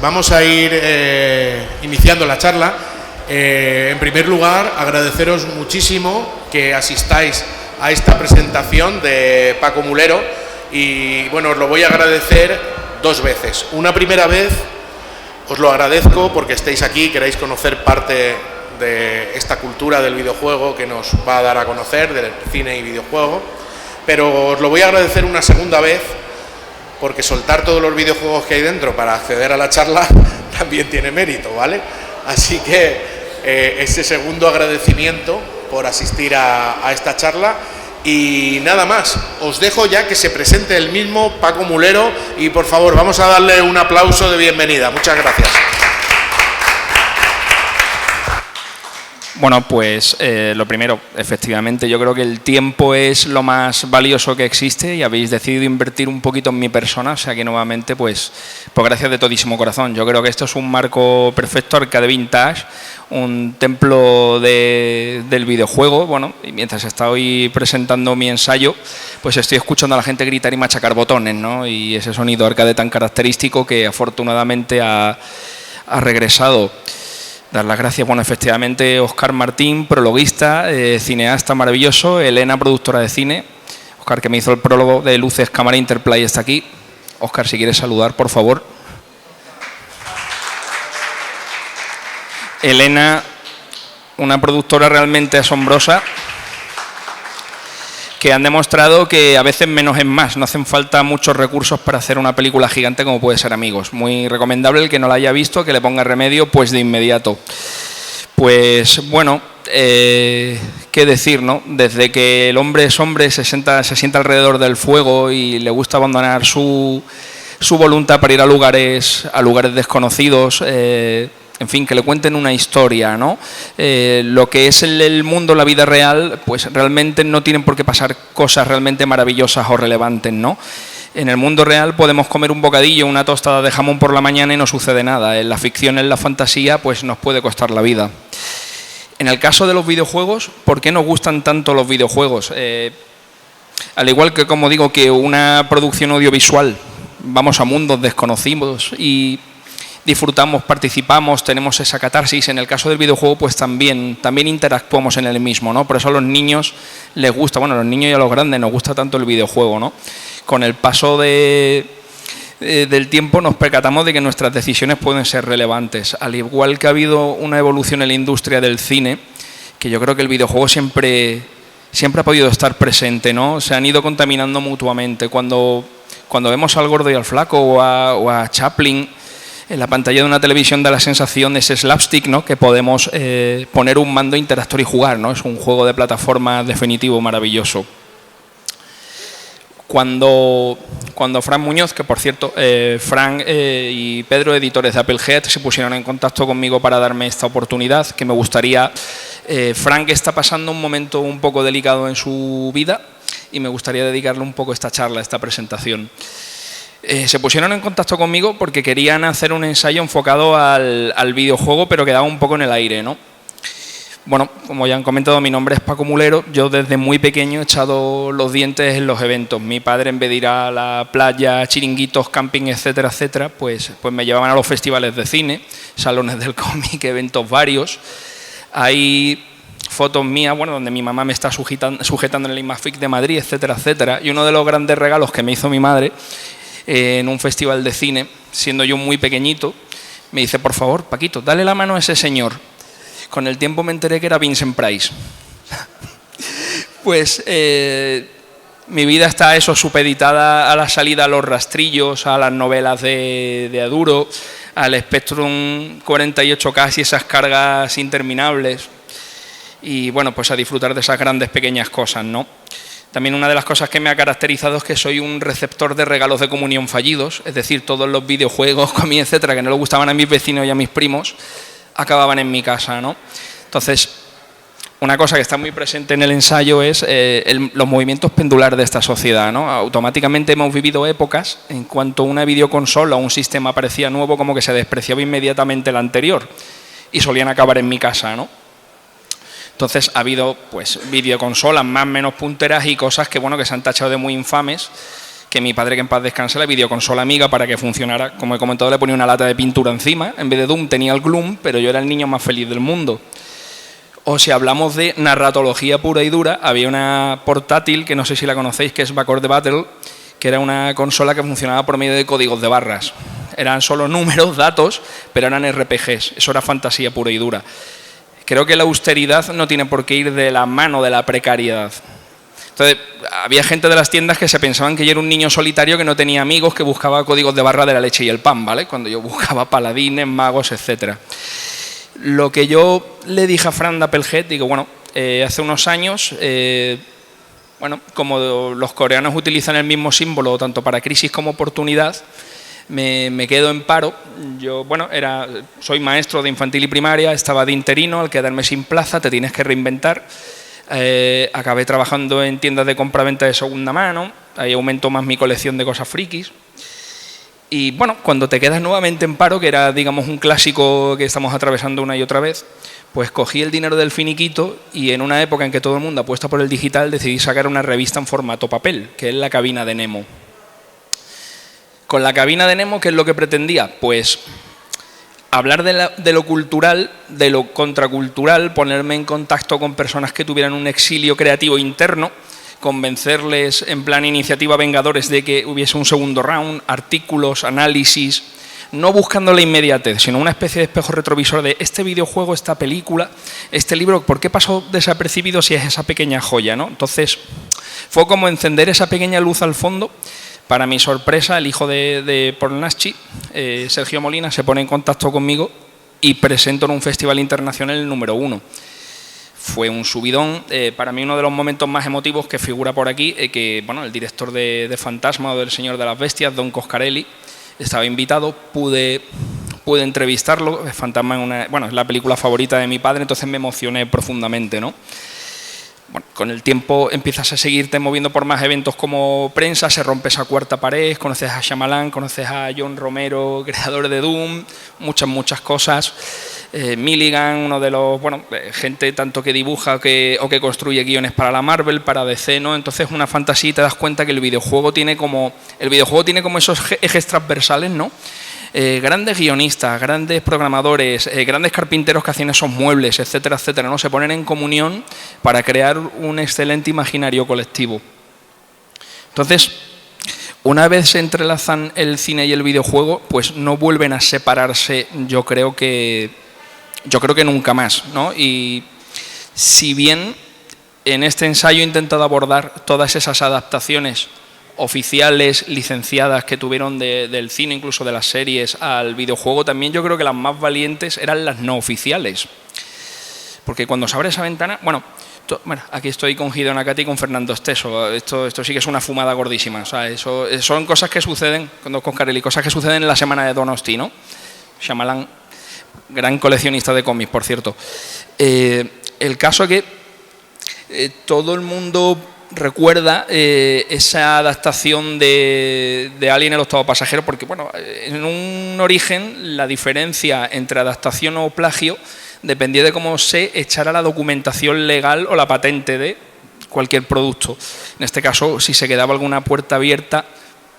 vamos a ir iniciando la charla. En primer lugar, agradeceros muchísimo que asistáis a esta presentación de Paco Mulero y bueno, os lo voy a agradecer dos veces. Una primera vez os lo agradezco porque estéis aquí, queráis conocer parte de esta cultura del videojuego que nos va a dar a conocer, del cine y videojuego, pero os lo voy a agradecer una segunda vez porque soltar todos los videojuegos que hay dentro para acceder a la charla también tiene mérito, ¿vale? Así que ese segundo agradecimiento por asistir a esta charla y nada más, os dejo ya que se presente el mismo Paco Mulero y por favor vamos a darle un aplauso de bienvenida. Muchas gracias. Bueno, pues lo primero, efectivamente, yo creo que el tiempo es lo más valioso que existe y habéis decidido invertir un poquito en mi persona, o sea que nuevamente, pues gracias de todísimo corazón. Yo creo que esto es un marco perfecto, arcade vintage, un templo del videojuego. Bueno, y mientras estoy presentando mi ensayo, pues estoy escuchando a la gente gritar y machacar botones, ¿no? Y ese sonido arcade tan característico que afortunadamente ha regresado. Dar las gracias, bueno, efectivamente, Óscar Martín, prologuista, cineasta maravilloso, Elena, productora de cine. Óscar, que me hizo el prólogo de Luces, Cámara, Interplay, está aquí. Óscar, si quieres saludar, por favor. Elena, una productora realmente asombrosa, que han demostrado que a veces menos es más, no hacen falta muchos recursos para hacer una película gigante como puede ser Amigos. Muy recomendable, el que no la haya visto, que le ponga remedio pues de inmediato. Pues bueno, qué decir, ¿no? Desde que el hombre es hombre, se sienta alrededor del fuego y le gusta abandonar su voluntad para ir a lugares desconocidos, en fin, que le cuenten una historia, ¿no? Lo que es el mundo, la vida real, pues realmente no tienen por qué pasar cosas realmente maravillosas o relevantes, ¿no? En el mundo real podemos comer un bocadillo, una tostada de jamón por la mañana y no sucede nada. En la ficción, en la fantasía, pues nos puede costar la vida. En el caso de los videojuegos, ¿por qué nos gustan tanto los videojuegos? Al igual que, como digo, que una producción audiovisual, vamos a mundos desconocidos y disfrutamos, participamos, tenemos esa catarsis. En el caso del videojuego, pues también interactuamos en el mismo, ¿no? Por eso a los niños les gusta, bueno, a los niños y a los grandes nos gusta tanto el videojuego, ¿no? Con el paso del tiempo nos percatamos de que nuestras decisiones pueden ser relevantes. Al igual que ha habido una evolución en la industria del cine, que yo creo que el videojuego siempre ha podido estar presente, ¿no? Se han ido contaminando mutuamente. Cuando vemos al gordo y al flaco o a Chaplin en la pantalla de una televisión, da la sensación de ese slapstick, ¿no? Que podemos poner un mando, interactuar y jugar, ¿no? Es un juego de plataforma definitivo, maravilloso. Cuando Fran Muñoz, que por cierto, Fran y Pedro, editores de Applehead, se pusieron en contacto conmigo para darme esta oportunidad, que me gustaría... Frank está pasando un momento un poco delicado en su vida y me gustaría dedicarle un poco esta charla, esta presentación. Se pusieron en contacto conmigo porque querían hacer un ensayo enfocado al videojuego, pero quedaba un poco en el aire, ¿no? Bueno, como ya han comentado, mi nombre es Paco Mulero. Yo desde muy pequeño he echado los dientes en los eventos. Mi padre, en vez de ir a la playa, chiringuitos, camping, etcétera, etcétera, pues me llevaban a los festivales de cine, salones del cómic, eventos varios. Hay fotos mías, bueno, donde mi mamá me está sujetando en el IMAFIC de Madrid, etcétera, etcétera. Y uno de los grandes regalos que me hizo mi madre en un festival de cine, siendo yo muy pequeñito, me dice: por favor, Paquito, dale la mano a ese señor. Con el tiempo me enteré que era Vincent Price. Pues mi vida está supeditada a la salida a los rastrillos, a las novelas de Aduro, al Spectrum 48K y esas cargas interminables. Y bueno, pues a disfrutar de esas grandes pequeñas cosas, ¿no? También una de las cosas que me ha caracterizado es que soy un receptor de regalos de comunión fallidos, es decir, todos los videojuegos, comida, etcétera, que no le gustaban a mis vecinos y a mis primos, acababan en mi casa, ¿no? Entonces, una cosa que está muy presente en el ensayo es los movimientos pendulares de esta sociedad, ¿no? Automáticamente hemos vivido épocas en cuanto una videoconsola o un sistema parecía nuevo, como que se despreciaba inmediatamente el anterior y solían acabar en mi casa, ¿no? Entonces ha habido pues videoconsolas más o menos punteras y cosas que, bueno, que se han tachado de muy infames que mi padre, que en paz descanse, la videoconsola amiga para que funcionara. Como he comentado, le ponía una lata de pintura encima. En vez de Doom tenía el Gloom, pero yo era el niño más feliz del mundo. O si hablamos de narratología pura y dura, había una portátil, que no sé si la conocéis, que es Backward the Battle, que era una consola que funcionaba por medio de códigos de barras. Eran solo números, datos, pero eran RPGs. Eso era fantasía pura y dura. Creo que la austeridad no tiene por qué ir de la mano de la precariedad. Entonces, había gente de las tiendas que se pensaban que yo era un niño solitario que no tenía amigos, que buscaba códigos de barra de la leche y el pan, ¿vale? Cuando yo buscaba paladines, magos, etcétera. Lo que yo le dije a Fran de Applehead, digo, bueno, hace unos años, como los coreanos utilizan el mismo símbolo tanto para crisis como oportunidad, me quedo en paro. Yo, soy maestro de infantil y primaria, estaba de interino, al quedarme sin plaza te tienes que reinventar. Acabé trabajando en tiendas de compraventa de segunda mano, ahí aumentó más mi colección de cosas frikis. Y bueno, cuando te quedas nuevamente en paro, que era, digamos, un clásico que estamos atravesando una y otra vez, pues cogí el dinero del finiquito y en una época en que todo el mundo apuesta por el digital, decidí sacar una revista en formato papel, que es La Cabina de Nemo. Con La Cabina de Nemo, ¿qué es lo que pretendía? Pues hablar de lo cultural, de lo contracultural, ponerme en contacto con personas que tuvieran un exilio creativo interno, convencerles en plan iniciativa Vengadores de que hubiese un segundo round, artículos, análisis, no buscando la inmediatez, sino una especie de espejo retrovisor de este videojuego, esta película, este libro, ¿por qué pasó desapercibido si es esa pequeña joya, ¿no? Entonces, fue como encender esa pequeña luz al fondo. Para mi sorpresa, el hijo de Pornaschi, Sergio Molina, se pone en contacto conmigo y presento en un festival internacional el número 1. Fue un subidón. Para mí uno de los momentos más emotivos que figura por aquí, el director de Fantasma o del Señor de las Bestias, Don Coscarelli, estaba invitado, pude entrevistarlo. Fantasma es la película favorita de mi padre, entonces me emocioné profundamente, ¿no? Bueno, con el tiempo empiezas a seguirte moviendo por más eventos como prensa, se rompe esa cuarta pared, conoces a Shyamalan, conoces a John Romero, creador de Doom, muchas cosas. Milligan, uno de los, gente tanto que dibuja o que construye guiones para la Marvel, para DC, ¿no? Entonces una fantasía y te das cuenta que el videojuego tiene como esos ejes transversales, ¿no? Grandes guionistas, grandes programadores, grandes carpinteros que hacen esos muebles, etcétera, etcétera, ¿no? Se ponen en comunión para crear un excelente imaginario colectivo. Entonces, una vez se entrelazan el cine y el videojuego, pues no vuelven a separarse, yo creo que nunca más, ¿no? Y si bien en este ensayo he intentado abordar todas esas adaptaciones oficiales, licenciadas que tuvieron del cine, incluso de las series, al videojuego, también yo creo que las más valientes eran las no oficiales. Porque cuando se abre esa ventana, aquí estoy con Hideo Nakati y con Fernando Esteso, esto sí que es una fumada gordísima, o sea, eso son cosas que suceden, con Coscarelli, cosas que suceden en la semana de Donosti, ¿no? Shyamalan, gran coleccionista de cómics, por cierto. El caso es que todo el mundo recuerda esa adaptación de Alien el octavo pasajero, porque en un origen la diferencia entre adaptación o plagio dependía de cómo se echara la documentación legal o la patente de cualquier producto. En este caso, si se quedaba alguna puerta abierta,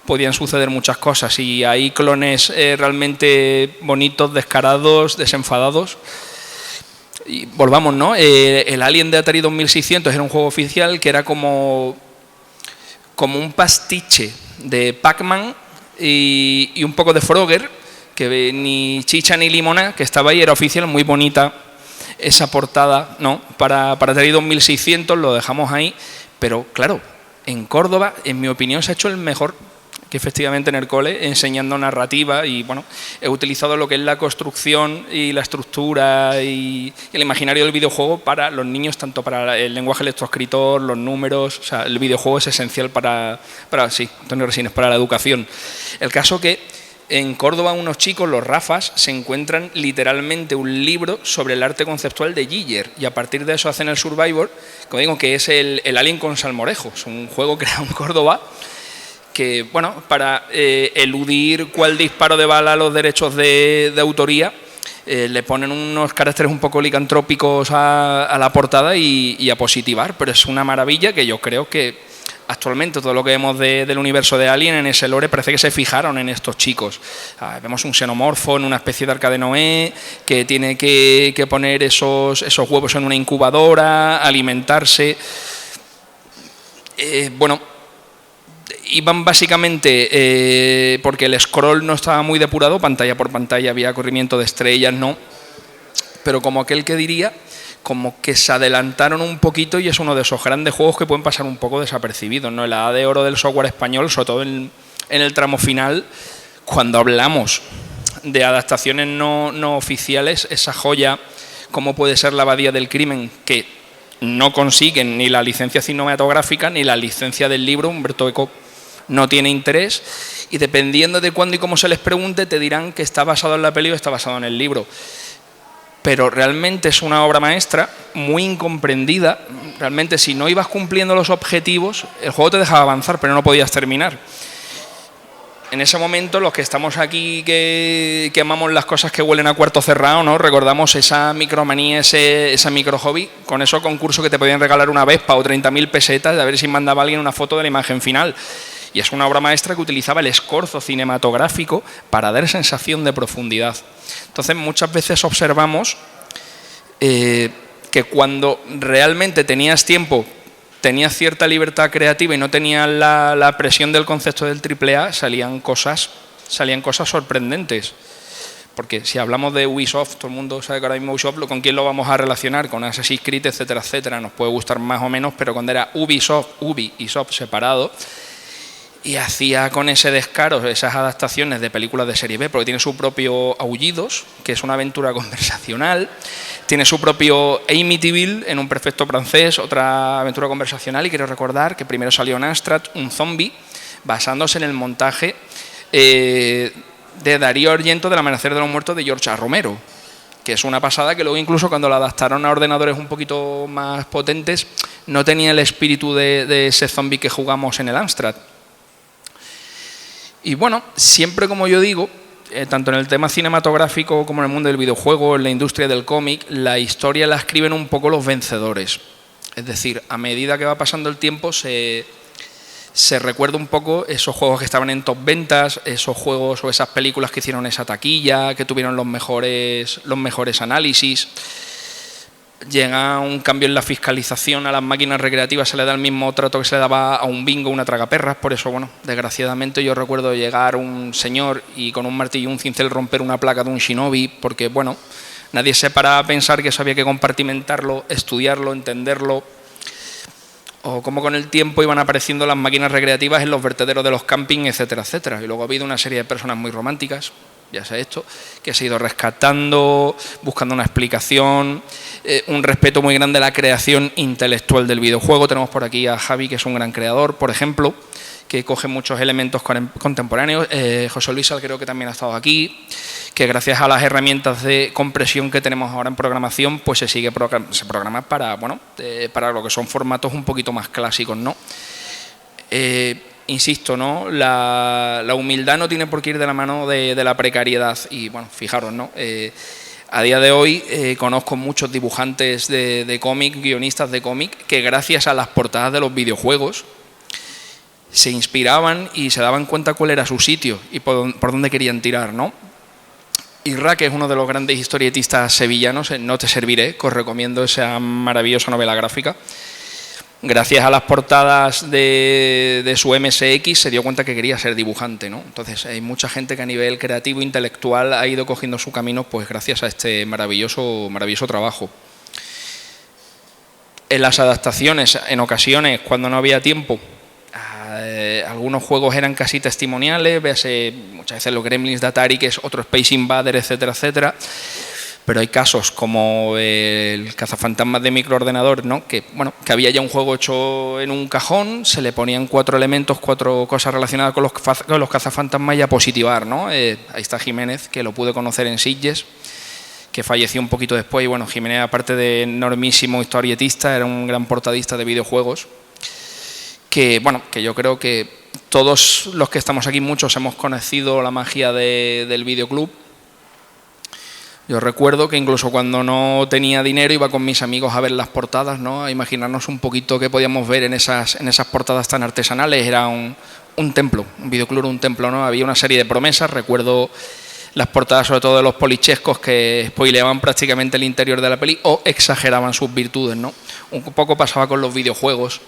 podían suceder muchas cosas, y hay clones realmente bonitos, descarados, desenfadados. Y volvamos, ¿no? El Alien de Atari 2600 era un juego oficial que era como un pastiche de Pac-Man y un poco de Frogger, que ni chicha ni limona, que estaba ahí, era oficial, muy bonita esa portada, ¿no? Para Atari 2600 lo dejamos ahí, pero claro, en Córdoba, en mi opinión, se ha hecho el mejor que efectivamente en el cole, enseñando narrativa, y he utilizado lo que es la construcción y la estructura y el imaginario del videojuego para los niños, tanto para el lenguaje lectoescritor, los números, o sea, el videojuego es esencial para Antonio Resines, para la educación. El caso que en Córdoba unos chicos, los Rafas, se encuentran literalmente un libro sobre el arte conceptual de Giger, y a partir de eso hacen el Survivor, como digo, que es el Alien con salmorejo. Es un juego creado en Córdoba que, para eludir cuál disparo de bala a los derechos de autoría, le ponen unos caracteres un poco licantrópicos a la portada y a positivar, pero es una maravilla que yo creo que actualmente todo lo que vemos del universo de Alien, en ese lore, parece que se fijaron en estos chicos. Vemos un xenomorfo en una especie de arca de Noé que tiene que poner esos huevos en una incubadora, alimentarse. Bueno, iban básicamente porque el scroll no estaba muy depurado, pantalla por pantalla había corrimiento de estrellas, ¿no? Pero como aquel que diría, como que se adelantaron un poquito y es uno de esos grandes juegos que pueden pasar un poco desapercibidos, ¿no? La edad de oro del software español, sobre todo en el tramo final, cuando hablamos de adaptaciones no oficiales, esa joya, como puede ser La Abadía del Crimen, que no consiguen ni la licencia cinematográfica ni la licencia del libro, Humberto Eco no tiene interés, y dependiendo de cuándo y cómo se les pregunte, te dirán que está basado en la peli o está basado en el libro. Pero realmente es una obra maestra, muy incomprendida. Realmente, si no ibas cumpliendo los objetivos, el juego te dejaba avanzar, pero no podías terminar. En ese momento, los que estamos aquí, que amamos las cosas que huelen a cuarto cerrado, ¿no? Recordamos esa micromanía, esa micro hobby, con esos concursos que te podían regalar una Vespa o 30.000 pesetas, de a ver si mandaba alguien una foto de la imagen final. Y es una obra maestra que utilizaba el escorzo cinematográfico para dar sensación de profundidad. Entonces, muchas veces observamos que cuando realmente tenías tiempo, tenías cierta libertad creativa y no tenías la presión del concepto del AAA, salían cosas sorprendentes. Porque si hablamos de Ubisoft, todo el mundo sabe que ahora mismo Ubisoft, ¿con quién lo vamos a relacionar? Con Assassin's Creed, etcétera, etcétera. Nos puede gustar más o menos, pero cuando era Ubisoft y Soft separado, y hacía con ese descaro esas adaptaciones de películas de serie B, porque tiene su propio Aullidos, que es una aventura conversacional, tiene su propio Amityville, en un prefecto francés, otra aventura conversacional, y quiero recordar que primero salió en Amstrad un zombie, basándose en el montaje de Darío Argento del Amanecer de los Muertos de George A. Romero, que es una pasada, que luego incluso cuando la adaptaron a ordenadores un poquito más potentes, no tenía el espíritu de ese zombie que jugamos en el Amstrad. Y bueno, siempre, como yo digo, tanto en el tema cinematográfico como en el mundo del videojuego, en la industria del cómic, la historia la escriben un poco los vencedores. Es decir, a medida que va pasando el tiempo se recuerda un poco esos juegos que estaban en top ventas, esos juegos o esas películas que hicieron esa taquilla, que tuvieron los mejores análisis. Llega un cambio en la fiscalización a las máquinas recreativas, se le da el mismo trato que se le daba a un bingo, una tragaperras. Por eso, bueno, desgraciadamente yo recuerdo llegar un señor y con un martillo y un cincel romper una placa de un Shinobi, porque, bueno, nadie se paraba a pensar que eso había que compartimentarlo, estudiarlo, entenderlo. O cómo con el tiempo iban apareciendo las máquinas recreativas en los vertederos de los campings, etcétera, etcétera. Y luego ha habido una serie de personas muy románticas, ya sé esto, que se ha ido rescatando, buscando una explicación, un respeto muy grande a la creación intelectual del videojuego. Tenemos por aquí a Javi, que es un gran creador, por ejemplo, que coge muchos elementos contemporáneos. José Luis creo que también ha estado aquí, que gracias a las herramientas de compresión que tenemos ahora en programación, pues se programa para, bueno, para lo que son formatos un poquito más clásicos, ¿no? Insisto, ¿no? La humildad no tiene por qué ir de la mano de la precariedad. Y bueno, fijaros, ¿no? A día de hoy conozco muchos dibujantes de cómic, guionistas de cómic, que gracias a las portadas de los videojuegos se inspiraban y se daban cuenta cuál era su sitio y por dónde querían tirar, ¿no? Irra, que es uno de los grandes historietistas sevillanos, No te serviré, que os recomiendo esa maravillosa novela gráfica. Gracias a las portadas de su MSX se dio cuenta que quería ser dibujante, ¿no? Entonces hay mucha gente que a nivel creativo e intelectual ha ido cogiendo su camino, pues gracias a este maravilloso trabajo. En las adaptaciones, en ocasiones, cuando no había tiempo, algunos juegos eran casi testimoniales, véase muchas veces los Gremlins de Atari, que es otro Space Invader, etcétera, etcétera. Pero hay casos como el cazafantasmas de microordenador, ¿no? Que había ya un juego hecho en un cajón, se le ponían 4 elementos, 4 cosas relacionadas con los cazafantasmas y a positivar, ¿no? Ahí está Jiménez, que lo pude conocer en Sitges, que falleció un poquito después. Y bueno, Jiménez, aparte de enormísimo historietista, era un gran portadista de videojuegos, que yo creo que todos los que estamos aquí, muchos hemos conocido la magia del videoclub. Yo recuerdo que incluso cuando no tenía dinero iba con mis amigos a ver las portadas, ¿no? A imaginarnos un poquito qué podíamos ver en esas portadas tan artesanales. Era un templo, un videoclub, un templo, ¿no? Había una serie de promesas. Recuerdo las portadas, sobre todo de los polichescos, que spoileaban prácticamente el interior de la peli o exageraban sus virtudes, ¿no? Un poco pasaba con los videojuegos.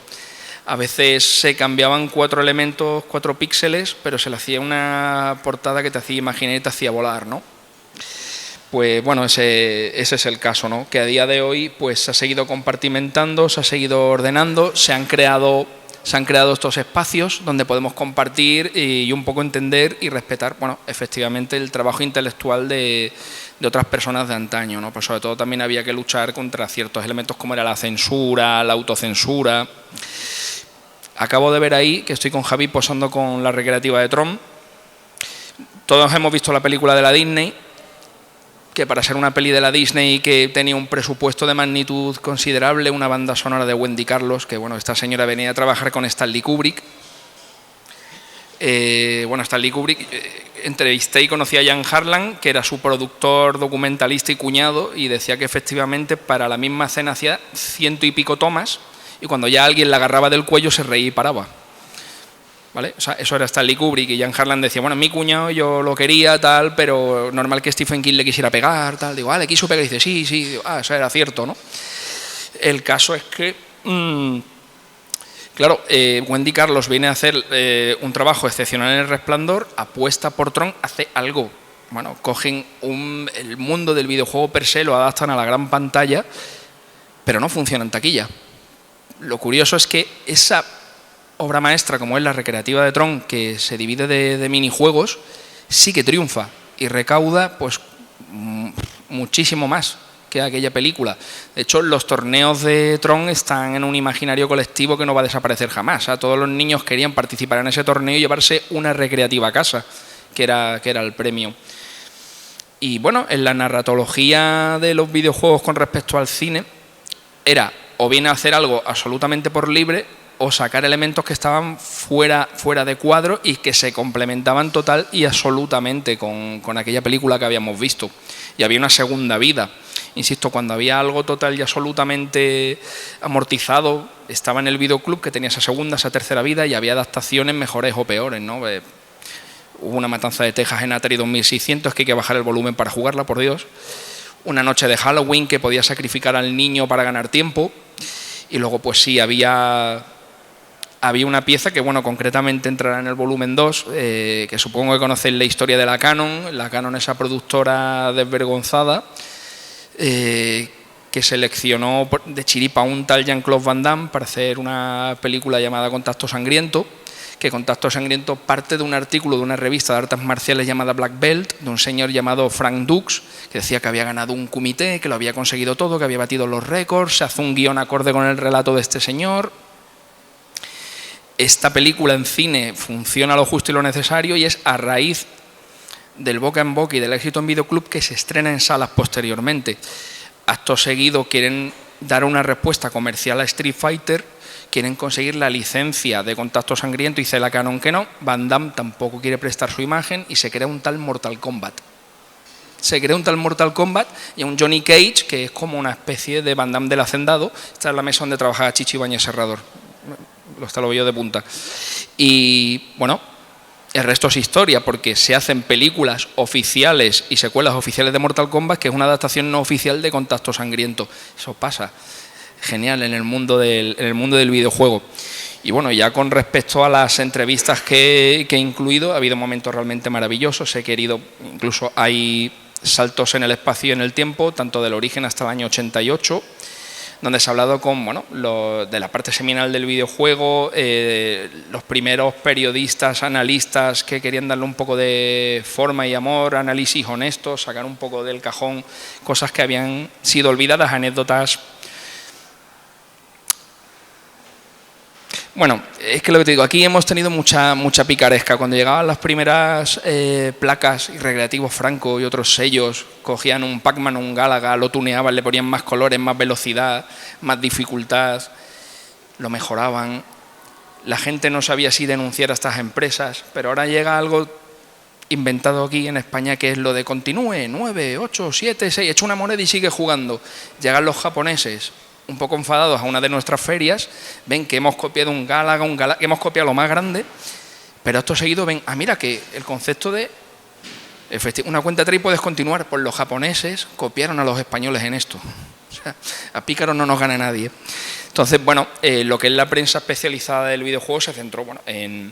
A veces se cambiaban 4 elementos, 4 píxeles, pero se le hacía una portada que te hacía imaginar y te hacía volar, ¿no? Pues bueno, ese es el caso, ¿no? Que a día de hoy pues se ha seguido compartimentando, se ha seguido ordenando, se han creado estos espacios donde podemos compartir y un poco entender y respetar, bueno, efectivamente el trabajo intelectual de otras personas de antaño, ¿no? Pues sobre todo también había que luchar contra ciertos elementos como era la censura, la autocensura. Acabo de ver ahí que estoy con Javi posando con la recreativa de Tron. Todos hemos visto la película de la Disney, que para ser una peli de la Disney que tenía un presupuesto de magnitud considerable, una banda sonora de Wendy Carlos, que bueno, esta señora venía a trabajar con Stanley Kubrick. Stanley Kubrick, entrevisté y conocí a Jan Harlan, que era su productor, documentalista y cuñado, y decía que efectivamente para la misma escena hacía 100 y pico tomas, y cuando ya alguien la agarraba del cuello se reía y paraba. ¿Vale? O sea, eso era Stanley Kubrick, y Jan Harlan decía, bueno, mi cuñado yo lo quería, tal, pero normal que Stephen King le quisiera pegar, tal. Digo, le quiso pegar, y dice, sí, digo, eso era cierto, ¿no? El caso es que, claro, Wendy Carlos viene a hacer un trabajo excepcional en El Resplandor, apuesta por Tron, hace algo, bueno, cogen el mundo del videojuego per se, lo adaptan a la gran pantalla, pero no funciona en taquilla. Lo curioso es que esa obra maestra como es la recreativa de Tron, que se divide de minijuegos, sí que triunfa y recauda pues muchísimo más que aquella película. De hecho, los torneos de Tron están en un imaginario colectivo que no va a desaparecer jamás. O sea, todos los niños querían participar en ese torneo y llevarse una recreativa a casa, que era el premio. Y bueno, en la narratología de los videojuegos con respecto al cine era o bien hacer algo absolutamente por libre o sacar elementos que estaban fuera de cuadro y que se complementaban total y absolutamente con aquella película que habíamos visto. Y había una segunda vida. Insisto, cuando había algo total y absolutamente amortizado, estaba en el videoclub que tenía esa segunda, esa tercera vida, y había adaptaciones mejores o peores, ¿no? Hubo una matanza de Texas en Atari 2600, que hay que bajar el volumen para jugarla, por Dios. Una noche de Halloween que podía sacrificar al niño para ganar tiempo. Y luego, pues sí, había una pieza que, bueno, concretamente entrará en el volumen 2, que supongo que conocéis la historia de la Canon. La Canon, esa productora desvergonzada, que seleccionó de chiripa a un tal Jean-Claude Van Damme para hacer una película llamada Contacto Sangriento, que Contacto Sangriento parte de un artículo de una revista de artes marciales llamada Black Belt, de un señor llamado Frank Dux, que decía que había ganado un comité, que lo había conseguido todo, que había batido los récords. Se hace un guión acorde con el relato de este señor. Esta película en cine funciona lo justo y lo necesario, y es a raíz del boca en boca y del éxito en videoclub que se estrena en salas posteriormente. Acto seguido quieren dar una respuesta comercial a Street Fighter, quieren conseguir la licencia de Contacto Sangriento, y dice la Canon que no. Van Damme tampoco quiere prestar su imagen y se crea un tal Mortal Kombat. Y un Johnny Cage, que es como una especie de Van Damme del hacendado. Esta es la mesa donde trabajaba Chicho Ibáñez Serrador. Lo veo de punta. Y bueno, el resto es historia, porque se hacen películas oficiales y secuelas oficiales de Mortal Kombat, que es una adaptación no oficial de Contacto Sangriento. Eso pasa. Genial en el mundo del videojuego. Y bueno, ya con respecto a las entrevistas que he incluido, ha habido momentos realmente maravillosos. Incluso hay saltos en el espacio y en el tiempo, tanto del origen hasta el año 88, donde se ha hablado de la parte seminal del videojuego, los primeros periodistas, analistas que querían darle un poco de forma y amor, análisis honestos, sacar un poco del cajón cosas que habían sido olvidadas, anécdotas. Bueno, es que lo que te digo, aquí hemos tenido mucha picaresca. Cuando llegaban las primeras placas y recreativos Franco y otros sellos, cogían un Pac-Man o un Galaga, lo tuneaban, le ponían más colores, más velocidad, más dificultad, lo mejoraban. La gente no sabía si denunciar a estas empresas, pero ahora llega algo inventado aquí en España, que es lo de continúe, 9, 8, 7, 6, echa una moneda y sigue jugando. Llegan los japoneses, un poco enfadados, a una de nuestras ferias, ven que hemos copiado un Galaga, que hemos copiado lo más grande, pero acto seguido ven, mira que el concepto de una cuenta atrás y puedes continuar, pues los japoneses copiaron a los españoles en esto. O sea, a pícaros no nos gana nadie. Entonces, bueno, lo que es la prensa especializada del videojuego se centró en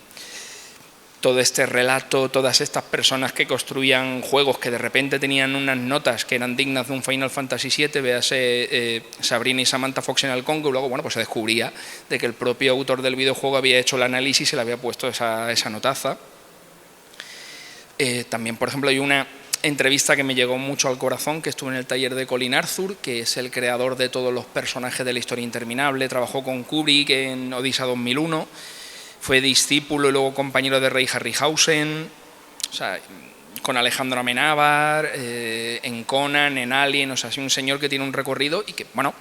todo este relato, todas estas personas que construían juegos que de repente tenían unas notas que eran dignas de un Final Fantasy VII, véase Sabrina y Samantha Fox en el Congo, y luego, bueno, pues se descubría de que el propio autor del videojuego había hecho el análisis y le había puesto esa notaza. También, por ejemplo, hay una entrevista que me llegó mucho al corazón, que estuve en el taller de Colin Arthur, que es el creador de todos los personajes de la historia interminable, trabajó con Kubrick en Odisea 2001, fue discípulo y luego compañero de Ray Harryhausen, o sea, con Alejandro Amenábar, en Conan, en Alien, o sea, es un señor que tiene un recorrido y que, bueno,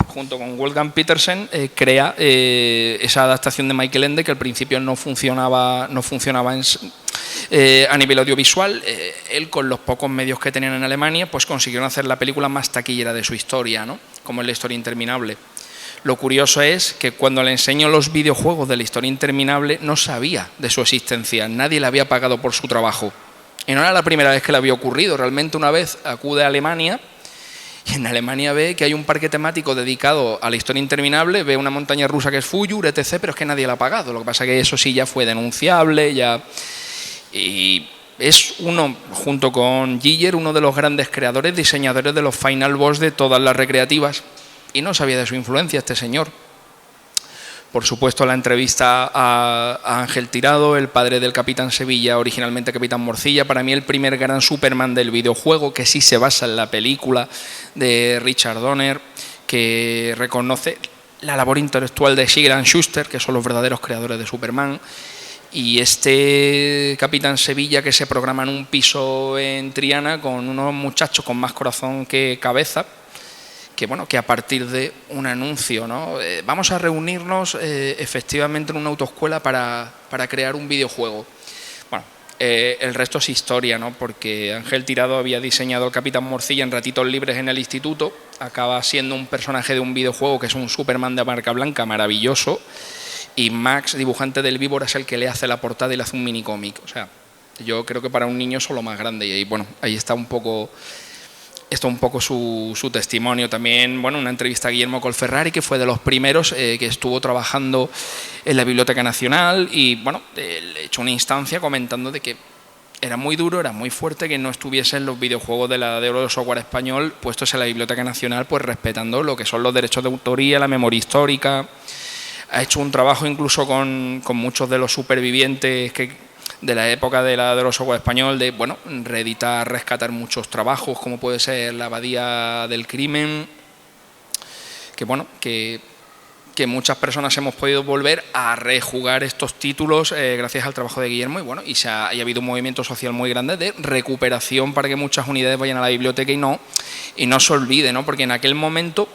junto con Wolfgang Petersen, crea esa adaptación de Michael Ende que al principio no funcionaba a nivel audiovisual. Él, con los pocos medios que tenían en Alemania, pues consiguieron hacer la película más taquillera de su historia, ¿no? Como es La historia interminable. Lo curioso es que cuando le enseño los videojuegos de La historia interminable no sabía de su existencia, nadie le había pagado por su trabajo. Y no era la primera vez que le había ocurrido, realmente una vez acude a Alemania y en Alemania ve que hay un parque temático dedicado a La historia interminable, ve una montaña rusa que es Fuyur, etc., pero es que nadie la ha pagado. Lo que pasa es que eso sí ya fue denunciable, y es uno, junto con Giger, uno de los grandes creadores, diseñadores de los Final Boss de todas las recreativas, y no sabía de su influencia este señor. Por supuesto, la entrevista a Ángel Tirado, el padre del Capitán Sevilla, originalmente Capitán Morcilla, para mí el primer gran Superman del videojuego, que sí se basa en la película de Richard Donner, que reconoce la labor intelectual de Shigeru Shuster, que son los verdaderos creadores de Superman, y este Capitán Sevilla que se programa en un piso en Triana con unos muchachos con más corazón que cabeza, que bueno, que a partir de un anuncio, ¿no? Vamos a reunirnos efectivamente en una autoescuela para crear un videojuego. Bueno, el resto es historia, ¿no? Porque Ángel Tirado había diseñado al Capitán Morcilla en ratitos libres en el instituto, acaba siendo un personaje de un videojuego que es un Superman de marca blanca maravilloso, y Max, dibujante del Víbora, es el que le hace la portada y le hace un minicómic. O sea, yo creo que para un niño es lo más grande, y ahí, bueno, ahí está un poco su testimonio. También, bueno, una entrevista a Guillermo Colferrari, que fue de los primeros que estuvo trabajando en la Biblioteca Nacional, y bueno, le echó una instancia comentando de que era muy duro, era muy fuerte que no estuviesen los videojuegos de la de oro del software español puestos en la Biblioteca Nacional, pues respetando lo que son los derechos de autoría, la memoria histórica. Ha hecho un trabajo incluso con muchos de los supervivientes de la época de la de los software español, de, bueno, reeditar, rescatar muchos trabajos, como puede ser La Abadía del Crimen, que bueno, que muchas personas hemos podido volver a rejugar estos títulos gracias al trabajo de Guillermo, y bueno, y ha habido un movimiento social muy grande de recuperación para que muchas unidades vayan a la biblioteca y no se olvide, ¿no? Porque en aquel momento,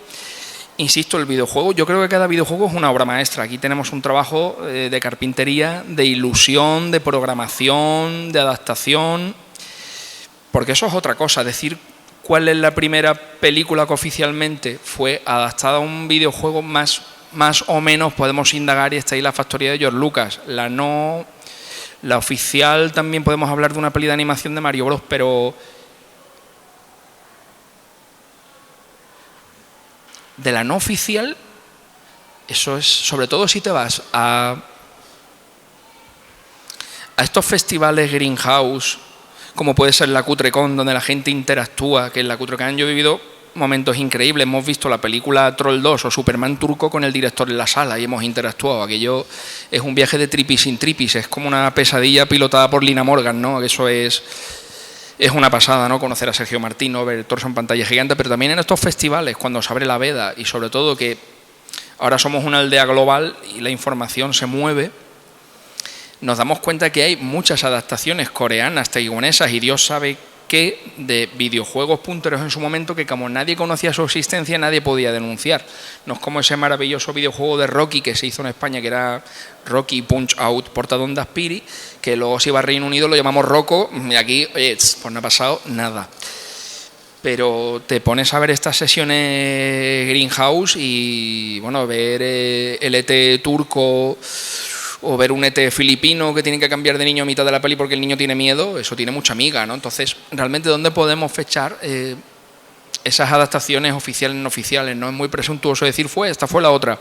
insisto, el videojuego, yo creo que cada videojuego es una obra maestra. Aquí tenemos un trabajo de carpintería, de ilusión, de programación, de adaptación, porque eso es otra cosa. Decir cuál es la primera película que oficialmente fue adaptada a un videojuego, más o menos podemos indagar, y está ahí La Factoría de George Lucas. La oficial también podemos hablar de una peli de animación de Mario Bros, pero de la no oficial, eso es, sobre todo si te vas a estos festivales Greenhouse, como puede ser la CutreCon, donde la gente interactúa, que en la CutreCon yo he vivido momentos increíbles. Hemos visto la película Troll 2 o Superman turco con el director en la sala y hemos interactuado. Aquello es un viaje de tripis sin tripis, es como una pesadilla pilotada por Lina Morgan, ¿no? Eso es una pasada, ¿no? Conocer a Sergio Martino, ver torso en pantalla gigante, pero también en estos festivales, cuando se abre la veda, y sobre todo que ahora somos una aldea global y la información se mueve, nos damos cuenta que hay muchas adaptaciones coreanas, taiwanesas, y Dios sabe que de videojuegos punteros en su momento que como nadie conocía su existencia, nadie podía denunciar. No es como ese maravilloso videojuego de Rocky que se hizo en España, que era Rocky Punch Out Portadón de Aspiri, que luego se iba a Reino Unido, lo llamamos Rocco, y aquí, oye, pues no ha pasado nada. Pero te pones a ver estas sesiones Greenhouse y, bueno, ver el ET turco o ver un ET filipino que tiene que cambiar de niño a mitad de la peli porque el niño tiene miedo, eso tiene mucha miga, ¿no? Entonces, realmente, ¿dónde podemos fechar esas adaptaciones oficiales y no oficiales? No es muy presuntuoso decir, esta fue la otra,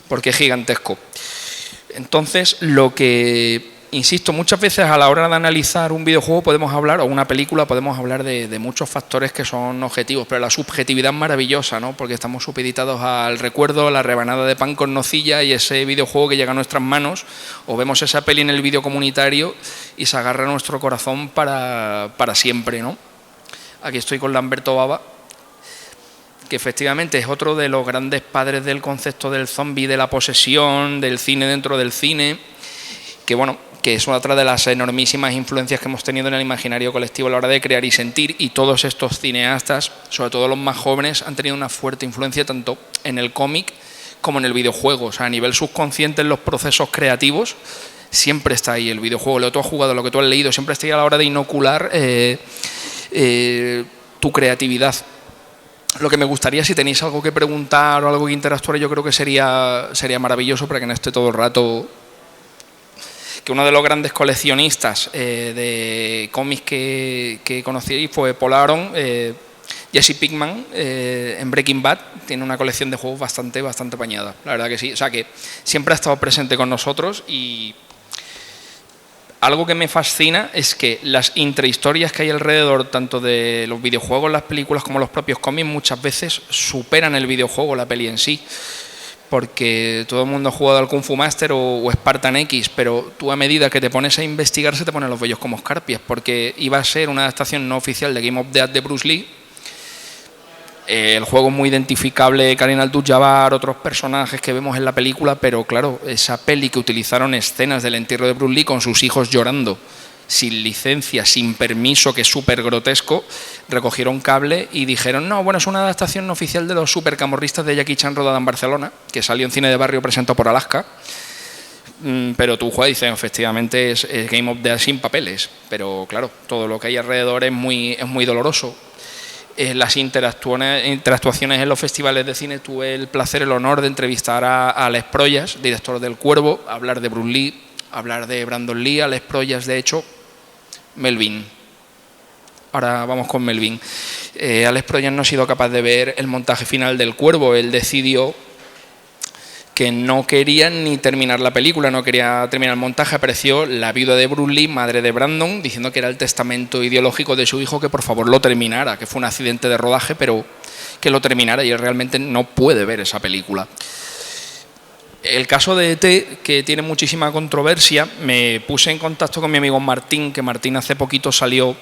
porque es gigantesco. Entonces, lo que... Insisto, muchas veces a la hora de analizar un videojuego podemos hablar, o una película, podemos hablar de muchos factores que son objetivos, pero la subjetividad es maravillosa, ¿no? Porque estamos supeditados al recuerdo, la rebanada de pan con nocilla y ese videojuego que llega a nuestras manos, o vemos esa peli en el vídeo comunitario y se agarra a nuestro corazón para siempre, ¿no? Aquí estoy con Lamberto Baba, que efectivamente es otro de los grandes padres del concepto del zombie, de la posesión, del cine dentro del cine, que bueno, que es otra de las enormísimas influencias que hemos tenido en el imaginario colectivo a la hora de crear y sentir, y todos estos cineastas, sobre todo los más jóvenes, han tenido una fuerte influencia tanto en el cómic como en el videojuego. O sea, a nivel subconsciente en los procesos creativos siempre está ahí el videojuego, lo que tú has jugado, lo que tú has leído, siempre está ahí a la hora de inocular tu creatividad. Lo que me gustaría, si tenéis algo que preguntar o algo que interactuar, yo creo que sería maravilloso para que no esté todo el rato... Que uno de los grandes coleccionistas de cómics que conocí fue Paul Aaron, Jesse Pinkman, en Breaking Bad, tiene una colección de juegos bastante apañada, la verdad que sí. O sea que siempre ha estado presente con nosotros, y algo que me fascina es que las intrahistorias que hay alrededor, tanto de los videojuegos, las películas, como los propios cómics, muchas veces superan el videojuego, la peli en sí. Porque todo el mundo ha jugado al Kung Fu Master o Spartan X, pero tú a medida que te pones a investigar se te ponen los vellos como escarpias, porque iba a ser una adaptación no oficial de Game of Death de Bruce Lee. El juego es muy identificable, Kareem Abdul-Jabbar, otros personajes que vemos en la película, pero claro, esa peli que utilizaron escenas del entierro de Bruce Lee con sus hijos llorando, sin licencia, sin permiso, que es súper grotesco, recogieron cable y dijeron, no, bueno, es una adaptación no oficial de los supercamorristas de Jackie Chan rodada en Barcelona, que salió en cine de barrio presentado por Alaska, pero tú juegas y dices, efectivamente es Game of Death sin papeles, pero claro, todo lo que hay alrededor es muy doloroso. Las interactuaciones en los festivales de cine, tuve el placer, el honor de entrevistar a Alex Proyas, director del Cuervo, hablar de Bruce Lee, hablar de Brandon Lee, Alex Proyas, de hecho, Melvin. Ahora vamos con Melvin. Alex Proyas no ha sido capaz de ver el montaje final del Cuervo. Él decidió que no quería ni terminar la película, no quería terminar el montaje. Apareció la viuda de Bruce Lee, madre de Brandon, diciendo que era el testamento ideológico de su hijo, que por favor lo terminara, que fue un accidente de rodaje, pero que lo terminara, y él realmente no puede ver esa película. El caso de ET, que tiene muchísima controversia, me puse en contacto con mi amigo Martín, que Martín hace poquito salió,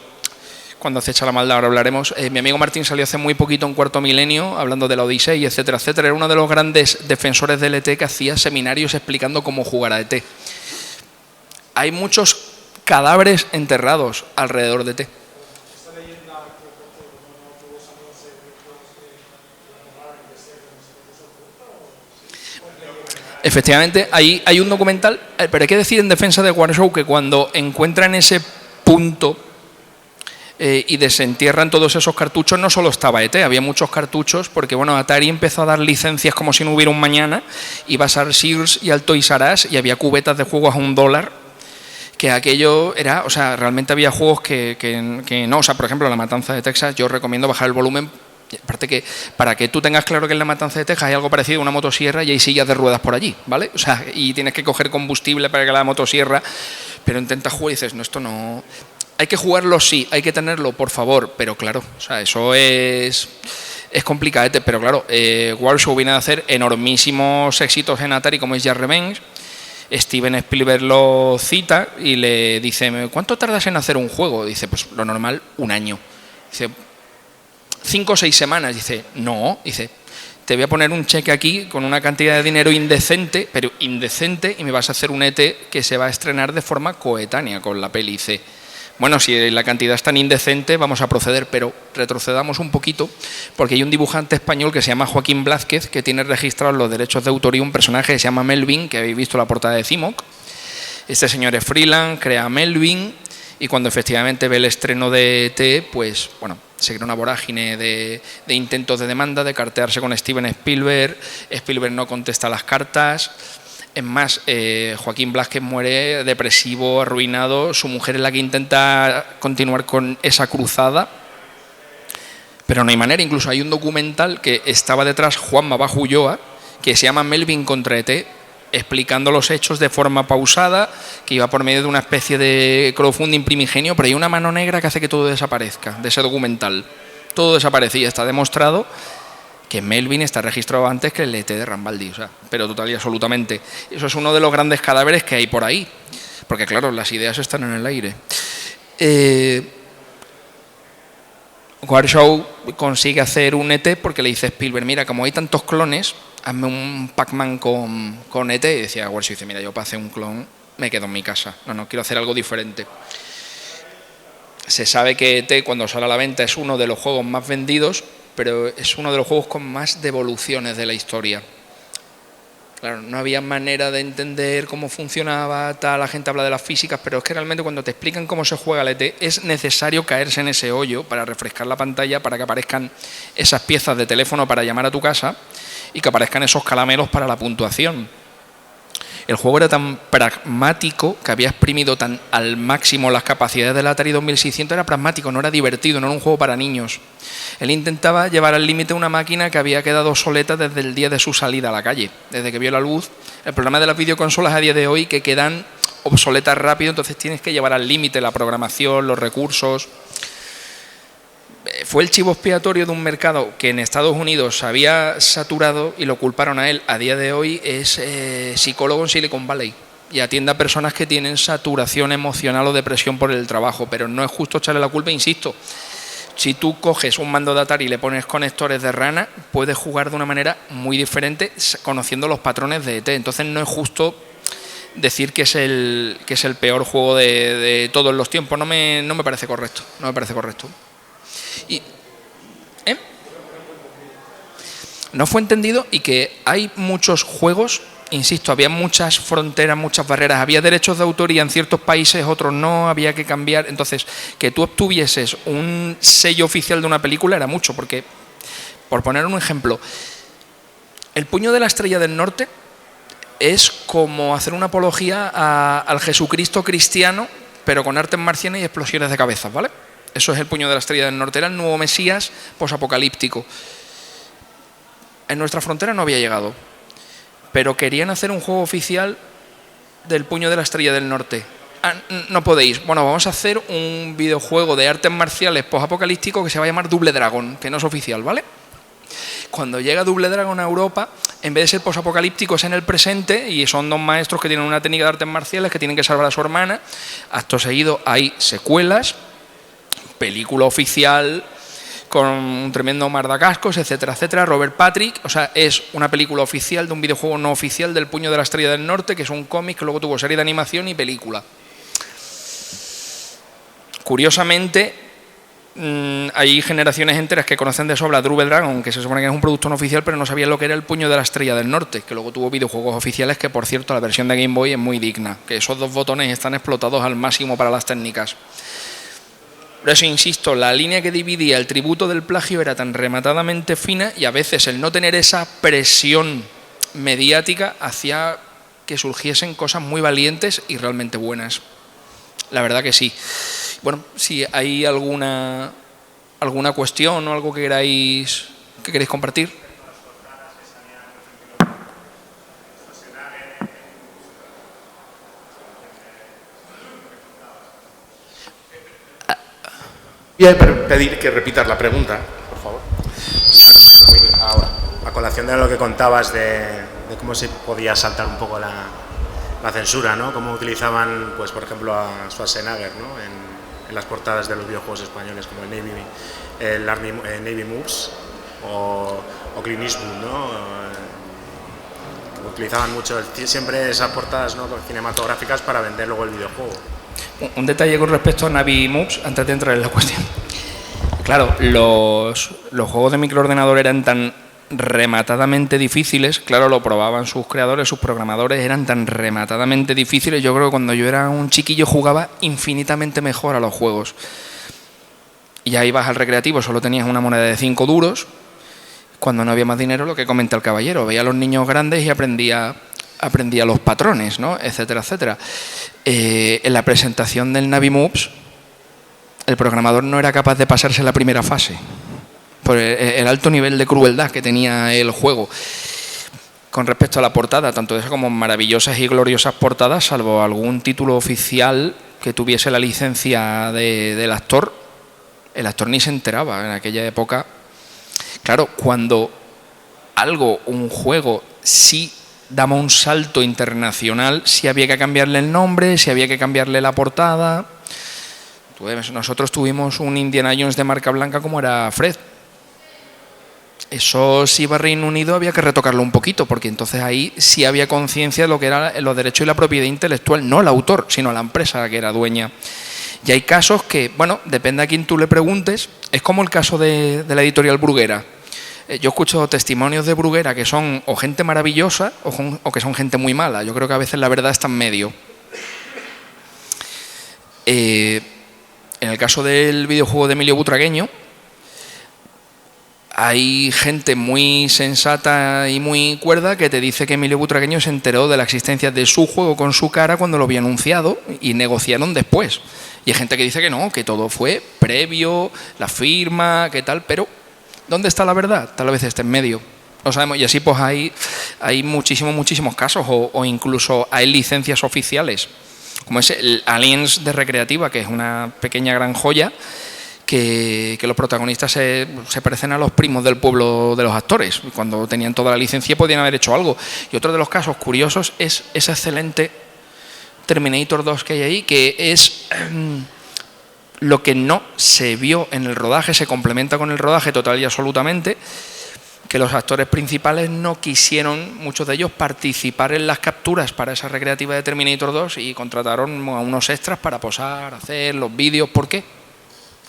cuando acecha la maldad, ahora hablaremos, mi amigo Martín salió hace muy poquito en Cuarto Milenio, hablando de la Odisea, etcétera, etcétera. Era uno de los grandes defensores del ET, que hacía seminarios explicando cómo jugar a ET. Hay muchos cadáveres enterrados alrededor de ET. Efectivamente, hay un documental, pero hay que decir en defensa de Warshow que cuando encuentran ese punto y desentierran todos esos cartuchos, no solo estaba ET, había muchos cartuchos, porque bueno, Atari empezó a dar licencias como si no hubiera un mañana, ibas al Sears y al Toys R Us y había cubetas de juegos a $1, que aquello era, o sea, realmente había juegos que no, o sea, por ejemplo, La Matanza de Texas, yo recomiendo bajar el volumen. Aparte que, para que tú tengas claro que en La Matanza de Texas hay algo parecido a una motosierra y hay sillas de ruedas por allí, ¿vale? O sea, y tienes que coger combustible para que la motosierra, pero intentas jugar y dices, no, esto no... Hay que jugarlo, sí, hay que tenerlo, por favor, pero claro, o sea, eso es complicadete, pero claro, Warshow viene a hacer enormísimos éxitos en Atari, como es Just Revenge. Steven Spielberg lo cita y le dice, ¿cuánto tardas en hacer un juego? Dice, pues lo normal, 1 año. Dice, 5 o 6 semanas. Dice, no, dice, te voy a poner un cheque aquí con una cantidad de dinero indecente, pero indecente, y me vas a hacer un ET que se va a estrenar de forma coetánea con la peli. Dice, Bueno, si la cantidad es tan indecente, vamos a proceder, pero retrocedamos un poquito, porque hay un dibujante español que se llama Joaquín Blázquez, que tiene registrados los derechos de autoría un personaje que se llama Melvin, que habéis visto la portada de Cimoc. Este señor es freelance, crea a Melvin, y cuando efectivamente ve el estreno de ET, pues bueno, se crea una vorágine de intentos de demanda, de cartearse con Steven Spielberg. Spielberg no contesta las cartas. Es más, Joaquín Blázquez muere depresivo, arruinado. Su mujer es la que intenta continuar con esa cruzada, pero no hay manera. Incluso hay un documental que estaba detrás Juanma Bajo Ulloa, que se llama Melvin contra ET, explicando los hechos de forma pausada, que iba por medio de una especie de crowdfunding primigenio, pero hay una mano negra que hace que todo desaparezca de ese documental. Todo desaparecía, está demostrado que Melvin está registrado antes que el ET de Rambaldi, o sea, pero total y absolutamente. Eso es uno de los grandes cadáveres que hay por ahí, porque claro, las ideas están en el aire. Warshaw consigue hacer un ET porque le dice a Spielberg, mira, como hay tantos clones, hazme un Pac-Man con ET. Y decía Warshaw, dice, mira, yo para hacer un clon me quedo en mi casa, no, quiero hacer algo diferente. Se sabe que ET, cuando sale a la venta, es uno de los juegos más vendidos, pero es uno de los juegos con más devoluciones de la historia. Claro, no había manera de entender cómo funcionaba, tal, la gente habla de las físicas, pero es que realmente cuando te explican cómo se juega el ET, es necesario caerse en ese hoyo para refrescar la pantalla, para que aparezcan esas piezas de teléfono para llamar a tu casa y que aparezcan esos caramelos para la puntuación. El juego era tan pragmático que había exprimido tan al máximo las capacidades del Atari 2600, era pragmático, no era divertido, no era un juego para niños. Él intentaba llevar al límite una máquina que había quedado obsoleta desde el día de su salida a la calle, desde que vio la luz. El problema de las videoconsolas a día de hoy que quedan obsoletas rápido, entonces tienes que llevar al límite la programación, los recursos. Fue el chivo expiatorio de un mercado que en Estados Unidos se había saturado y lo culparon a él. A día de hoy es psicólogo en Silicon Valley y atiende a personas que tienen saturación emocional o depresión por el trabajo, pero no es justo echarle la culpa, insisto. Si tú coges un mando de Atari y le pones conectores de rana, puedes jugar de una manera muy diferente conociendo los patrones de ET. Entonces no es justo decir que es el peor juego de todos los tiempos. No me parece correcto. No me parece correcto. Y, no fue entendido y que hay muchos juegos, insisto, había muchas fronteras, muchas barreras, había derechos de autoría en ciertos países, otros no, había que cambiar. Entonces, que tú obtuvieses un sello oficial de una película era mucho, porque, por poner un ejemplo, El puño de la estrella del norte es como hacer una apología al Jesucristo cristiano, pero con artes marcianas y explosiones de cabezas, ¿vale? Eso es El puño de la estrella del norte, era el nuevo Mesías posapocalíptico. En nuestra frontera no había llegado, pero querían hacer un juego oficial del puño de la estrella del norte. No podéis. Bueno, vamos a hacer un videojuego de artes marciales posapocalíptico que se va a llamar Double Dragon, que no es oficial, ¿vale? Cuando llega Double Dragon a Europa, en vez de ser posapocalíptico, es en el presente y son dos maestros que tienen una técnica de artes marciales que tienen que salvar a su hermana. Acto seguido hay secuelas, película oficial con un tremendo mardacascos, etcétera, etcétera. Robert Patrick, o sea, es una película oficial de un videojuego no oficial del Puño de la Estrella del Norte, que es un cómic que luego tuvo serie de animación y película. Curiosamente, hay generaciones enteras que conocen de sobra Double Dragon, que se supone que es un producto no oficial, pero no sabían lo que era el Puño de la Estrella del Norte, que luego tuvo videojuegos oficiales, que por cierto la versión de Game Boy es muy digna, que esos dos botones están explotados al máximo para las técnicas. Por eso insisto, la línea que dividía el tributo del plagio era tan rematadamente fina y a veces el no tener esa presión mediática hacía que surgiesen cosas muy valientes y realmente buenas. La verdad que sí. Bueno, si hay alguna cuestión o algo que queréis compartir. Voy a pedir que repitas la pregunta, por favor. A colación de lo que contabas de cómo se podía saltar un poco la censura, ¿no? Cómo utilizaban, pues, por ejemplo, a Schwarzenegger, ¿no? en las portadas de los videojuegos españoles, como el Navy Moves o Clint Eastwood, ¿no? Utilizaban mucho siempre esas portadas, ¿no? cinematográficas para vender luego el videojuego. Un detalle con respecto a Navi Moves, antes de entrar en la cuestión. Claro, los juegos de microordenador eran tan rematadamente difíciles, claro, lo probaban sus creadores, sus programadores, eran tan rematadamente difíciles. Yo creo que cuando yo era un chiquillo jugaba infinitamente mejor a los juegos. Y ya ibas al recreativo, solo tenías una moneda de 5 duros. Cuando no había más dinero, lo que comenta el caballero, veía a los niños grandes y aprendía los patrones, ¿no? Etcétera, etcétera. En la presentación del Navi Moves, el programador no era capaz de pasarse la primera fase por el alto nivel de crueldad que tenía el juego. Con respecto a la portada, tanto esa como maravillosas y gloriosas portadas, salvo algún título oficial que tuviese la licencia del actor, el actor ni se enteraba en aquella época. Claro, cuando un juego sí daba un salto internacional, sí había que cambiarle el nombre, sí había que cambiarle la portada. Nosotros tuvimos un Indiana Jones de marca blanca como era Fred. Eso, si iba a Reino Unido, había que retocarlo un poquito, porque entonces ahí sí había conciencia de lo que eran los derechos y la propiedad intelectual, no el autor, sino la empresa que era dueña. Y hay casos que, bueno, depende a quién tú le preguntes, es como el caso de la editorial Bruguera. Yo escucho testimonios de Bruguera que son o gente maravillosa o que son gente muy mala. Yo creo que a veces la verdad está en medio. En el caso del videojuego de Emilio Butragueño, hay gente muy sensata y muy cuerda que te dice que Emilio Butragueño se enteró de la existencia de su juego con su cara cuando lo había anunciado y negociaron después. Y hay gente que dice que no, que todo fue previo, la firma, que tal, pero ¿dónde está la verdad? Tal vez está en medio. Lo sabemos, y así pues hay muchísimos casos, o incluso hay licencias oficiales, como es el Aliens de Recreativa, que es una pequeña gran joya, que los protagonistas se parecen a los primos del pueblo de los actores. Cuando tenían toda la licencia podían haber hecho algo. Y otro de los casos curiosos es ese excelente Terminator 2 que hay ahí, que es lo que no se vio en el rodaje, se complementa con el rodaje total y absolutamente, que los actores principales no quisieron, muchos de ellos, participar en las capturas para esa recreativa de Terminator 2 y contrataron a unos extras para posar, hacer los vídeos. ¿Por qué?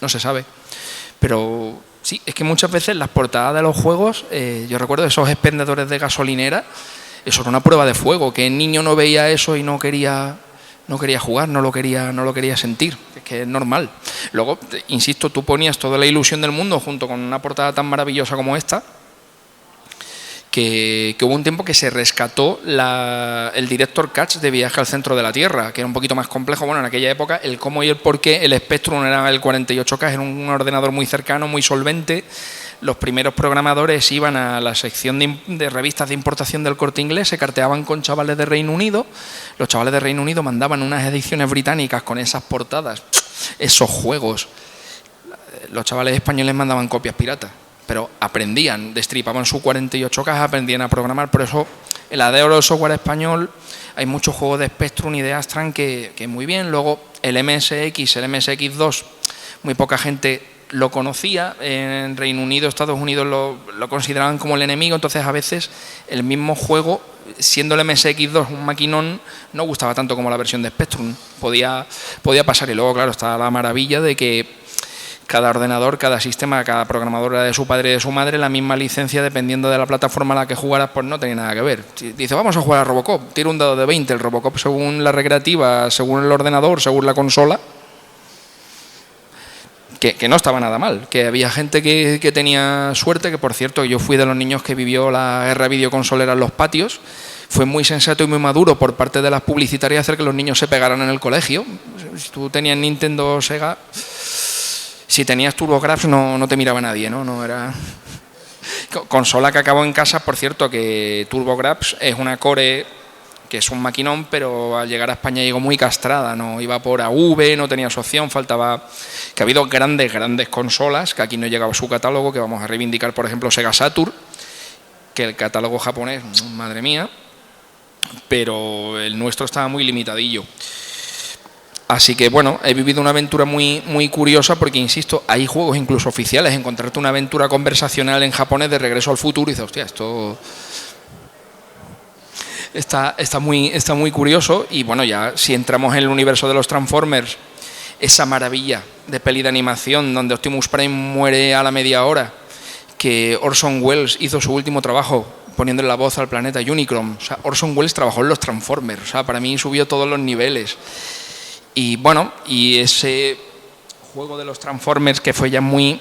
No se sabe. Pero sí, es que muchas veces las portadas de los juegos, yo recuerdo esos expendedores de gasolinera, eso era una prueba de fuego, que el niño no veía eso y no quería jugar, no lo quería sentir, es que es normal. Luego, insisto, tú ponías toda la ilusión del mundo junto con una portada tan maravillosa como esta, que hubo un tiempo que se rescató el Director Catch de Viaje al Centro de la Tierra, que era un poquito más complejo. Bueno, en aquella época el cómo y el por qué, el Spectrum era el 48K, era un ordenador muy cercano, muy solvente. Los primeros programadores iban a la sección de revistas de importación del Corte Inglés, se carteaban con chavales de Reino Unido. Los chavales de Reino Unido mandaban unas ediciones británicas con esas portadas, esos juegos. Los chavales españoles mandaban copias piratas, pero aprendían, destripaban su 48K, aprendían a programar. Por eso, en la de oro del software español, hay muchos juegos de Spectrum y de Astran que muy bien. Luego, el MSX, el MSX2, muy poca gente lo conocía. En Reino Unido, Estados Unidos lo consideraban como el enemigo. Entonces, a veces, el mismo juego, siendo el MSX2 un maquinón, no gustaba tanto como la versión de Spectrum. Podía pasar. Y luego, claro, está la maravilla de que cada ordenador, cada sistema, cada programador era de su padre y de su madre, la misma licencia, dependiendo de la plataforma a la que jugaras, pues no tenía nada que ver. Dice, vamos a jugar a Robocop, tira un dado de 20, el Robocop según la recreativa, según el ordenador, según la consola, que no estaba nada mal, que había gente que tenía suerte, que por cierto, yo fui de los niños que vivió la guerra videoconsolera en los patios. Fue muy sensato y muy maduro por parte de las publicitarias hacer que los niños se pegaran en el colegio. Si tú tenías Nintendo o Sega, si tenías TurboGrafx no te miraba nadie, ¿no? No era consola que acabó en casa. Por cierto, que TurboGrafx es una Core que es un maquinón, pero al llegar a España llegó muy castrada, no iba por AV, no tenía su opción, faltaba. Que ha habido grandes consolas que aquí no llegaba su catálogo, que vamos a reivindicar, por ejemplo, Sega Saturn, que el catálogo japonés, madre mía, pero el nuestro estaba muy limitadillo. Así que bueno, he vivido una aventura muy curiosa porque, insisto, hay juegos incluso oficiales. Encontrarte una aventura conversacional en japonés de Regreso al Futuro y dices, hostia, esto está muy curioso. Y bueno, ya si entramos en el universo de los Transformers, esa maravilla de peli de animación donde Optimus Prime muere a la media hora, que Orson Welles hizo su último trabajo poniéndole la voz al planeta Unicron. O sea, Orson Welles trabajó en los Transformers. O sea, para mí subió todos los niveles. Y bueno, y ese juego de los Transformers que fue ya muy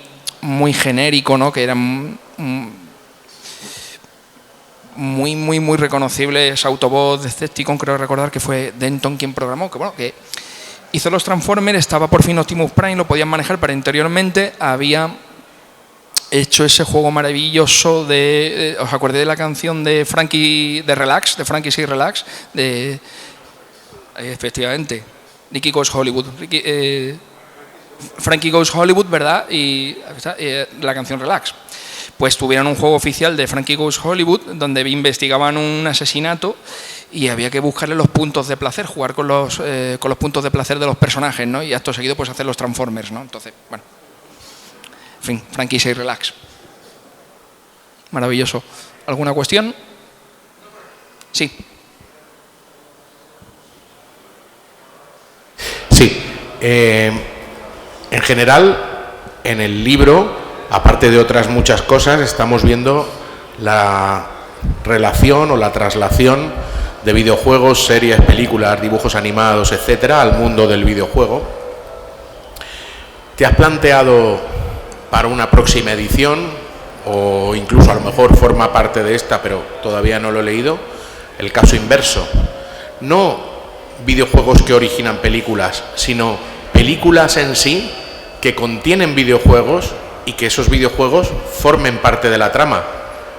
genérico, ¿no? Que era muy reconocible, ese Autobot, Decepticon, creo recordar que fue Denton quien programó, que bueno, que hizo los Transformers, estaba por fin Optimus Prime, lo podían manejar, pero anteriormente había hecho ese juego maravilloso de... ¿Os acordáis de la canción de Frankie de Relax, de Frankie C. Relax? Efectivamente, Nicky Goes Hollywood. Frankie Goes Hollywood, ¿verdad? Y la canción Relax. Pues tuvieron un juego oficial de Frankie Goes Hollywood donde investigaban un asesinato y había que buscarle los puntos de placer, jugar con los puntos de placer de los personajes, ¿no? Y acto seguido pues hacer los Transformers, ¿no? Entonces, bueno. En fin, Frankie Say Relax. Maravilloso. ¿Alguna cuestión? Sí. Sí. En general, en el libro, aparte de otras muchas cosas, estamos viendo la relación o la traslación de videojuegos, series, películas, dibujos animados, etcétera, al mundo del videojuego. ¿Te has planteado para una próxima edición, o incluso a lo mejor forma parte de esta, pero todavía no lo he leído, el caso inverso? No videojuegos que originan películas, sino películas en sí que contienen videojuegos y que esos videojuegos formen parte de la trama.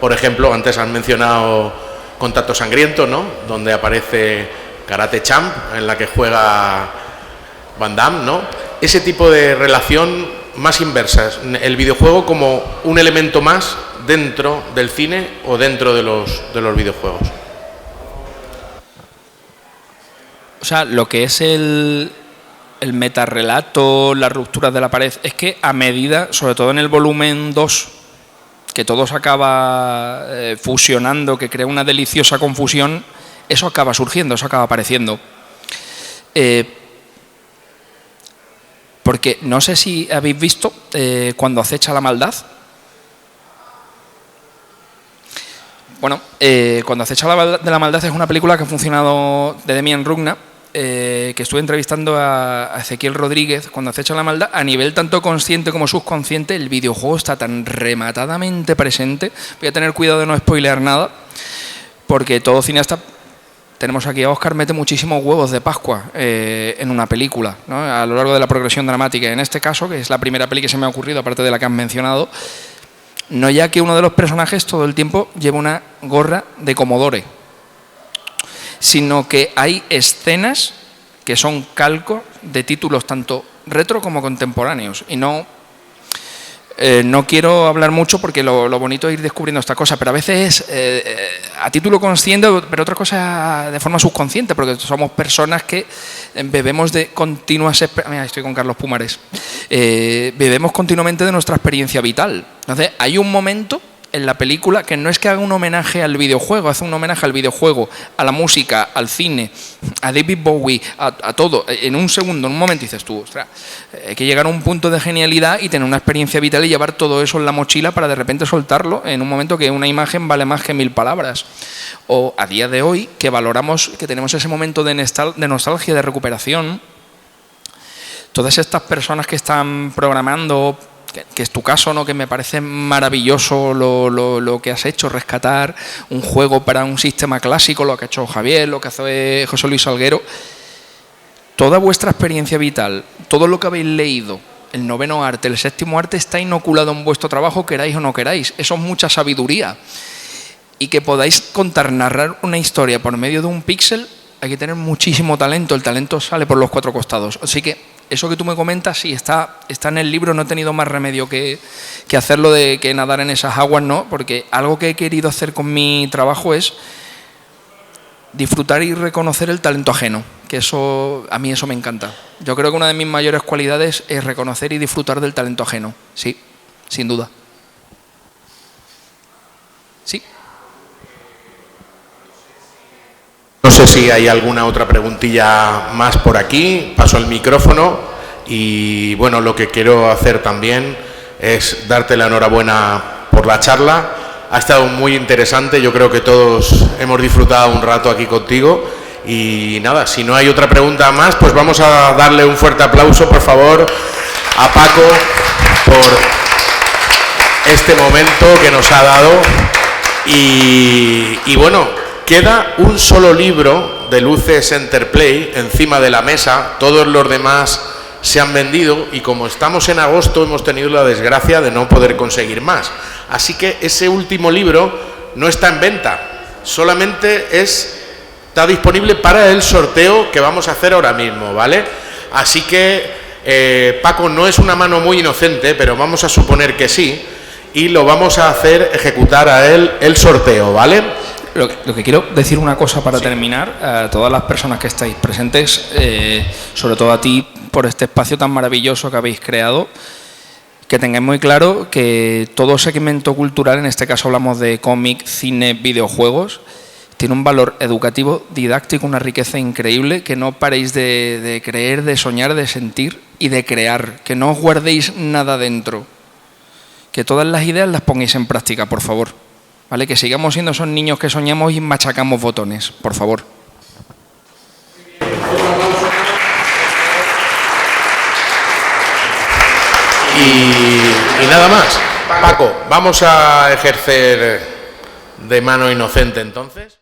Por ejemplo, antes han mencionado Contacto Sangriento, ¿no? Donde aparece Karate Champ, en la que juega Van Damme, ¿no? Ese tipo de relación más inversas, el videojuego como un elemento más dentro del cine o dentro de los videojuegos. O sea, lo que es el metarrelato, las rupturas de la pared, es que a medida, sobre todo en el volumen 2, que todo se acaba fusionando, que crea una deliciosa confusión, eso acaba surgiendo, eso acaba apareciendo. Porque no sé si habéis visto Cuando acecha la maldad. Bueno, Cuando acecha la maldad es una película que ha funcionado de Demian Rugna, que estuve entrevistando a Ezequiel Rodríguez. Cuando acecha la maldad, a nivel tanto consciente como subconsciente, el videojuego está tan rematadamente presente. Voy a tener cuidado de no spoilear nada, porque todo cineasta... Tenemos aquí a Óscar, mete muchísimos huevos de Pascua en una película, ¿no? A lo largo de la progresión dramática. En este caso, que es la primera peli que se me ha ocurrido, aparte de la que han mencionado, no ya que uno de los personajes todo el tiempo lleva una gorra de Commodore, sino que hay escenas que son calcos de títulos tanto retro como contemporáneos. Y no quiero hablar mucho porque lo bonito es ir descubriendo esta cosa, pero a veces a título consciente, pero otra cosa de forma subconsciente, porque somos personas que bebemos de continuas... Mira, estoy con Carlos Pumares. Bebemos continuamente de nuestra experiencia vital. Entonces, hay un momento en la película que no es que haga un homenaje al videojuego, hace un homenaje al videojuego, a la música, al cine, a David Bowie, a todo. En un segundo, en un momento dices tú, ostras, hay que llegar a un punto de genialidad y tener una experiencia vital y llevar todo eso en la mochila para de repente soltarlo en un momento que una imagen vale más que 1000 palabras. O a día de hoy, que valoramos, que tenemos ese momento de nostalgia, de recuperación, todas estas personas que están programando, que es tu caso, ¿no? Que me parece maravilloso lo que has hecho, rescatar un juego para un sistema clásico, lo que ha hecho Javier, lo que hace José Luis Salguero. Toda vuestra experiencia vital, todo lo que habéis leído, el noveno arte, el séptimo arte, está inoculado en vuestro trabajo, queráis o no queráis. Eso es mucha sabiduría. Y que podáis contar, narrar una historia por medio de un píxel, hay que tener muchísimo talento. El talento sale por los 4 costados. Así que eso que tú me comentas, sí, está en el libro. No he tenido más remedio que hacerlo, que nadar en esas aguas, ¿no? Porque algo que he querido hacer con mi trabajo es disfrutar y reconocer el talento ajeno, que eso, a mí eso me encanta. Yo creo que una de mis mayores cualidades es reconocer y disfrutar del talento ajeno, sí, sin duda. Sí. no sé si hay alguna otra preguntilla más por aquí. Paso el micrófono y bueno, lo que quiero hacer también es darte la enhorabuena por la charla. Ha estado muy interesante, yo creo que todos hemos disfrutado un rato aquí contigo y nada, si no hay otra pregunta más, pues vamos a darle un fuerte aplauso, por favor, a Paco por este momento que nos ha dado y bueno, queda un solo libro de Luces Enterplay encima de la mesa, todos los demás se han vendido y como estamos en agosto hemos tenido la desgracia de no poder conseguir más. Así que ese último libro no está en venta, solamente está disponible para el sorteo que vamos a hacer ahora mismo, ¿vale? Así que Paco no es una mano muy inocente, pero vamos a suponer que sí, y lo vamos a hacer ejecutar a él el sorteo, ¿vale? Lo que quiero decir una cosa para terminar, a todas las personas que estáis presentes, sobre todo a ti, por este espacio tan maravilloso que habéis creado, que tengáis muy claro que todo segmento cultural, en este caso hablamos de cómic, cine, videojuegos, tiene un valor educativo, didáctico, una riqueza increíble, que no paréis de creer, de soñar, de sentir y de crear, que no os guardéis nada dentro, que todas las ideas las pongáis en práctica, por favor. ¿Vale? Que sigamos siendo esos niños que soñamos y machacamos botones, por favor. Y nada más. Paco, vamos a ejercer de mano inocente entonces.